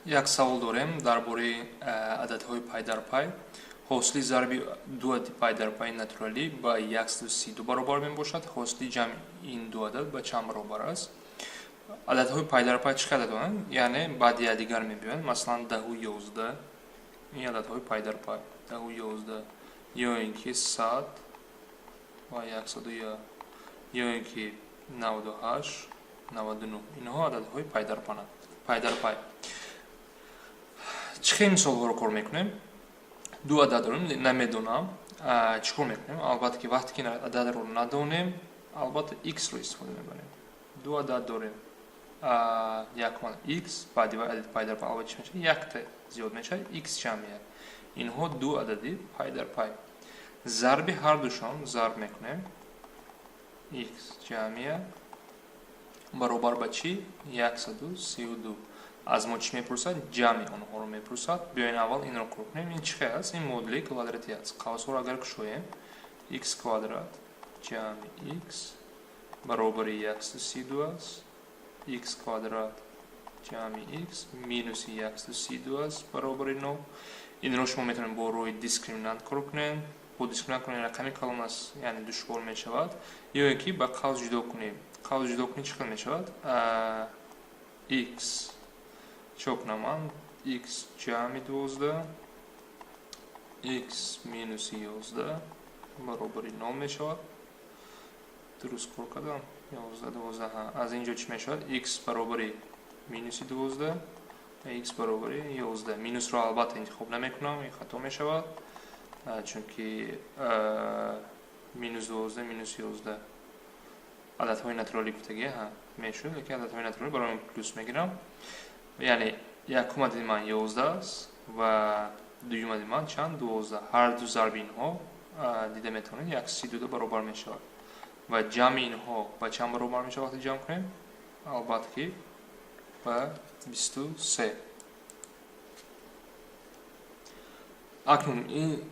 Як савол дорем дар бораи ададҳои пай дар пай. ҳосили зарби ду адади пай дар пай натуралӣ ба 132 баробар мебошад. ҳосили ҷамъи ин ду адад ба чанд баробар аст? Ададҳои пай дар пай чӣ қадар доранд? Яъне баъди якдигар мебиёнд. Масалан 10-11 ин ададҳои пай дар пай. 10-11 ё ин ки 100 ва 101 ё ин ки 98 99 инҳо ададҳои пай дар пай. چه خیلی مثال ها رو کار میکنیم؟ دو عدد رو نمیدونم چی کار میکنیم؟ البته که وقتی که عدد رو ندونیم البته x رو استفاده میبریم. دو عدد داریم یک من x بعدی عدد پای در پای البته چی میشه؟ یک تا زیاد میشه x جمعیه. اینها دو عددی پای در پای. ضرب هر دوشان ضرب میکنیم x جمعیه برابر با چی؟ 132. از ما چی میپرسد؟ جمع آنها رو میپرسد. بیاین اول این رو کار کنیم. این چی هست؟ این مدل کوادراتی است. قوس رو اگر کشویم x کوادرات جمع x برابر 132 است. x کوادرات جمع x مینوس 132 است برابر 9. این رو شما میتونید با روی دیسکریمینانت کار کنید. با دیسکریمینانت کنید رقمی کلان است یعنی دشوار میشود. یا اینکه با قوس جدا کنیم. قوس جدا کنید چقدر میشود؟ x چوک نمان x جمع 12 x مینوس 11 برابر 9 میشود. درست کار کردم 11 از اینجا چی میشود؟ x برابر مینوس 12 x برابر 11. مینوس رو البته انتخاب نمیکنم این خطا میشود چون که مینوس 12 مینوس 11 عددهای ناتورالی گفتگی میشود لیکن عددهای ناتورالی برای پلوس میگیرم. یعنی یکم عدد من 11 است و دوم عدد من چند؟ 12. هر دو ضرب اینها دیده میتونید 132 برابر میشود و جمع اینها با چند برابر میشه وقتی جمع کنیم؟ البته که با 23. اکنون این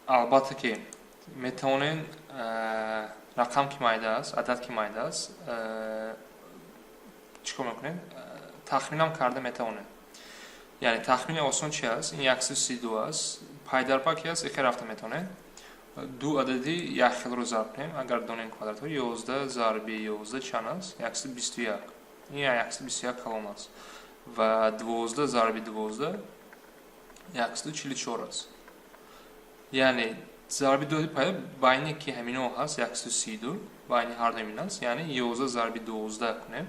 البته که میتونید رقم که مایده است عدد که مایده است چیکار میکنیم؟ تخمین هم کرده میتونید. یعنی تخمین آسان چی است؟ این 132 است. پای در پای کی است؟ یک رفته میتونید. دو عددی یک خیل رو ضرب کنیم. اگر دونین کوادرات ها 11 ضرب 11 چند است؟ 121. این 121 کلام است. و 12 ضرب 12 144 است. یعنی ضرب دو پای بین کی همینو هست 132 بین هر دو همین است. یعنی 11 ضرب 12 کنیم.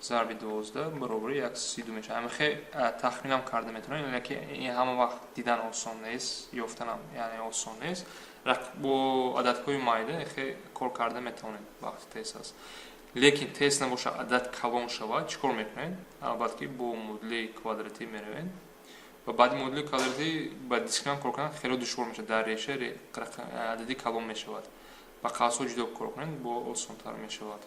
ضرب 12 برابر 132 میشه. همه خیلی تخمینم کرده میتونن ولی این همه وقت دیدن آسان نیست یافتنم یعنی آسان نیست. با عددهای مایده خیلی کار کرده میتونید وقتی تست است. لیکن تست نباشه عدد کلان شود چیکار میکنین؟ البته که با مدل کوادراتی میروین و بعد مدل کوادراتی با دیسکریمینانت کار کردن خیلی دشوار میشه. در ریشه عددی کلان میشود. با قوس‌ها جدا کار کنین با آسان تر میشود.